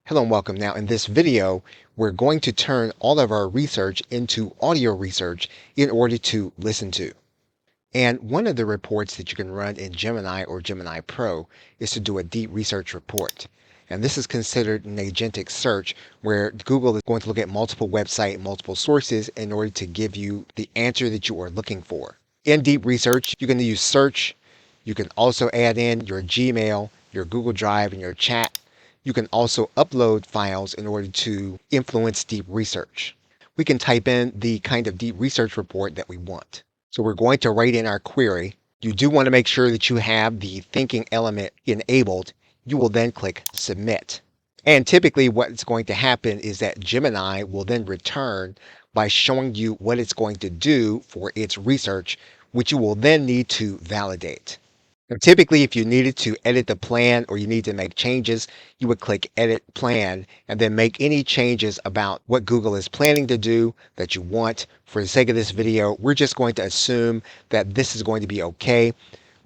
Hello and welcome. Now in this video, we're going to turn all of our research into audio research in order to listen to. And one of the reports that you can run in Gemini or Gemini Pro is to do a deep research report. And this is considered an agentic search where Google is going to look at multiple websites, multiple sources in order to give you the answer that you are looking for. In deep research, you can use search. You can also add in your Gmail, your Google Drive, and your chat. You can also upload files in order to influence deep research. We can type in the kind of deep research report that we want. So we're going to write in our query. You do want to make sure that you have the thinking element enabled. You will then click submit. And typically what's going to happen is that Gemini will then return by showing you what it's going to do for its research, which you will then need to validate. Now, typically, if you needed to edit the plan or you need to make changes, you would click Edit Plan and then make any changes about what Google is planning to do that you want. For the sake of this video, we're just going to assume that this is going to be okay.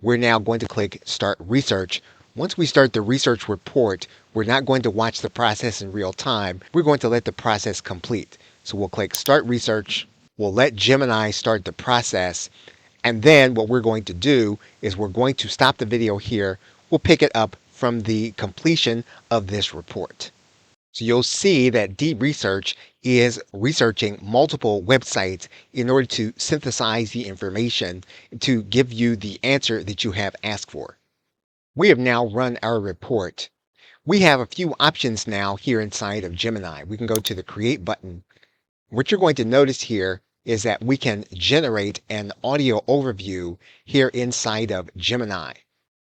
We're now going to click Start Research. Once we start the research report, we're not going to watch the process in real time. We're going to let the process complete. So we'll click Start Research. We'll let Gemini start the process. And then what we're going to do is we're going to stop the video here. We'll pick it up from the completion of this report. So you'll see that deep research is researching multiple websites in order to synthesize the information to give you the answer that you have asked for. We have now run our report. We have a few options now here inside of Gemini. We can go to the Create button. What you're going to notice here is that we can generate an audio overview here inside of Gemini.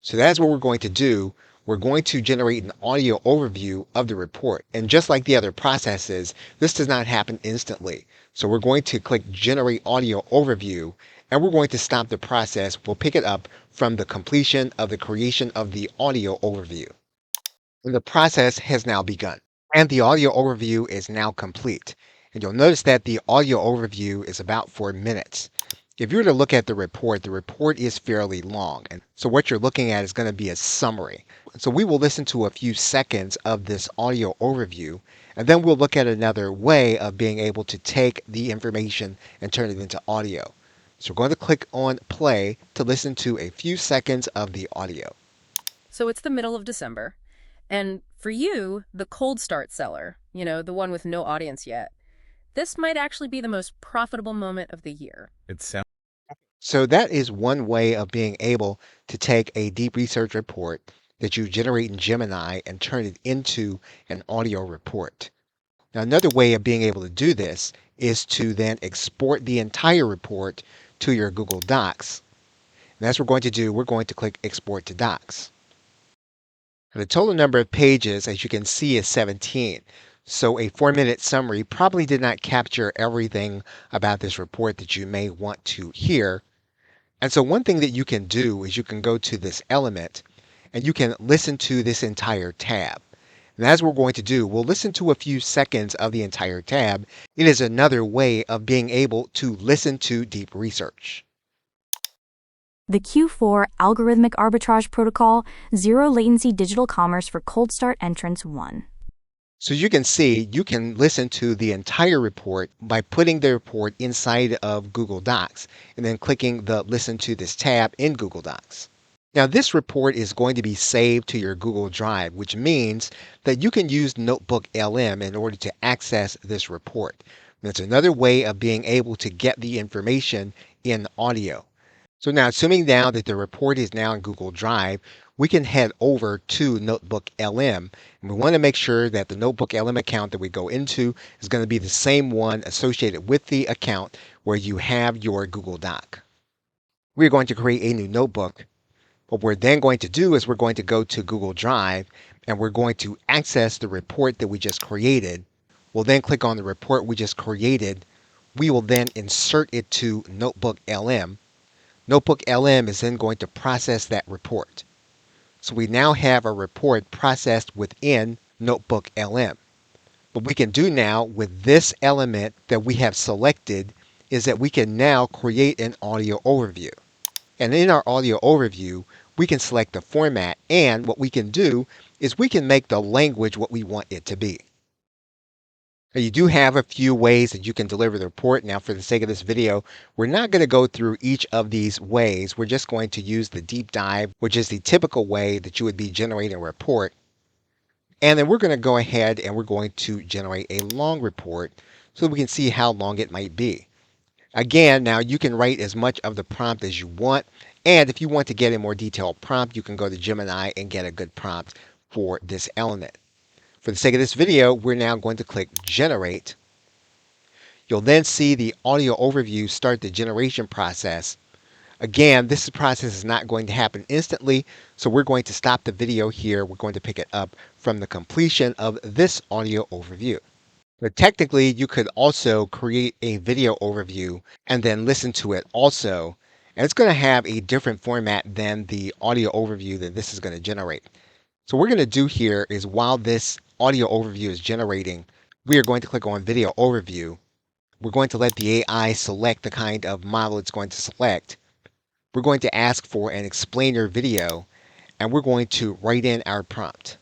So that's what we're going to do. We're going to generate an audio overview of the report. And just like the other processes, this does not happen instantly. So we're going to click Generate Audio Overview, and we're going to stop the process. We'll pick it up from the completion of the creation of the audio overview. And the process has now begun. And the audio overview is now complete. And you'll notice that the audio overview is about 4 minutes. If you were to look at the report is fairly long. And so what you're looking at is going to be a summary. So we will listen to a few seconds of this audio overview, and then we'll look at another way of being able to take the information and turn it into audio. So we're going to click on play to listen to a few seconds of the audio. So it's the middle of December. And for you, the cold start seller, the one with no audience yet, this might actually be the most profitable moment of the year. So that is one way of being able to take a deep research report that you generate in Gemini and turn it into an audio report. Now, another way of being able to do this is to then export the entire report to your Google Docs. And that's what we're going to do. We're going to click Export to Docs. The total number of pages, as you can see, is 17. So a 4-minute summary probably did not capture everything about this report that you may want to hear. And so one thing that you can do is you can go to this element and you can listen to this entire tab. And that's what we're going to do. We'll listen to a few seconds of the entire tab. It is another way of being able to listen to deep research. The Q4 Algorithmic Arbitrage Protocol Zero Latency Digital Commerce for Cold Start Entrance 1. So you can see, you can listen to the entire report by putting the report inside of Google Docs and then clicking the Listen to this tab in Google Docs. Now this report is going to be saved to your Google Drive, which means that you can use NotebookLM in order to access this report. That's another way of being able to get the information in audio. So now, assuming now that the report is now in Google Drive, we can head over to NotebookLM. And we want to make sure that the NotebookLM account that we go into is going to be the same one associated with the account where you have your Google Doc. We're going to create a new notebook. What we're then going to do is we're going to go to Google Drive and we're going to access the report that we just created. We'll then click on the report we just created. We will then insert it to NotebookLM. NotebookLM is then going to process that report. So we now have a report processed within NotebookLM. What we can do now with this element that we have selected is that we can now create an audio overview. And in our audio overview, we can select the format, and what we can do is we can make the language what we want it to be. Now, you do have a few ways that you can deliver the report. Now, for the sake of this video, we're not going to go through each of these ways. We're just going to use the deep dive, which is the typical way that you would be generating a report. And then we're going to go ahead and we're going to generate a long report so that we can see how long it might be. Again, now you can write as much of the prompt as you want. And if you want to get a more detailed prompt, you can go to Gemini and get a good prompt for this element. For the sake of this video, we're now going to click Generate. You'll then see the audio overview start the generation process. Again, this process is not going to happen instantly, so we're going to stop the video here. We're going to pick it up from the completion of this audio overview. But technically, you could also create a video overview and then listen to it also. And it's going to have a different format than the audio overview that this is going to generate. So what we're going to do here is while this audio overview is generating, we are going to click on Video Overview. We're going to let the AI select the kind of model it's going to select. We're going to ask for an explainer video, and we're going to write in our prompt.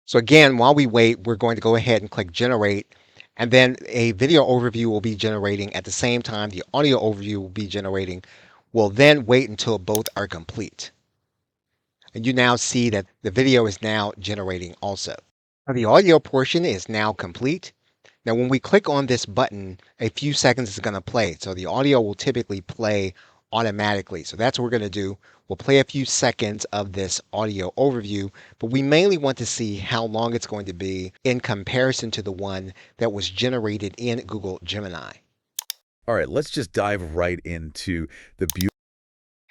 So again, while we wait, we're going to go ahead and click Generate, and then a video overview will be generating at the same time the audio overview will be generating. We'll then wait until both are complete. And you now see that the video is now generating also. Now, the audio portion is now complete. Now, when we click on this button, a few seconds is going to play. So the audio will typically play automatically. So that's what we're going to do. We'll play a few seconds of this audio overview, but we mainly want to see how long it's going to be in comparison to the one that was generated in Google Gemini. All right, let's just dive right into the beauty.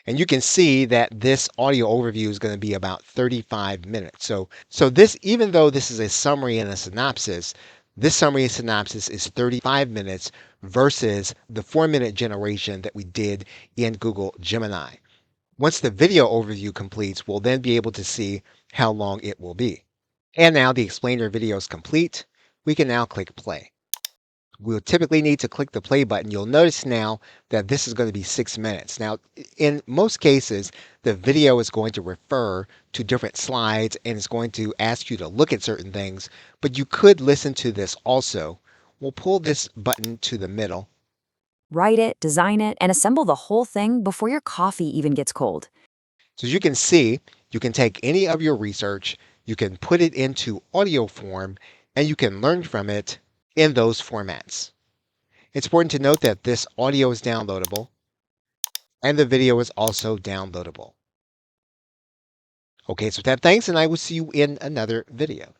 And you can see that this audio overview is going to be about 35 minutes. So this, even though this is a summary and a synopsis, this summary and synopsis is 35 minutes versus the 4-minute generation that we did in Google Gemini. Once the video overview completes, we'll then be able to see how long it will be. And now the explainer video is complete. We can now click play. We'll typically need to click the play button. You'll notice now that this is going to be 6 minutes. Now, in most cases, the video is going to refer to different slides and it's going to ask you to look at certain things, but you could listen to this also. We'll pull this button to the middle. Write it, design it, and assemble the whole thing before your coffee even gets cold. So as you can see, you can take any of your research, you can put it into audio form, and you can learn from it in those formats. It's important to note that this audio is downloadable and the video is also downloadable. Okay, so with that, thanks, and I will see you in another video.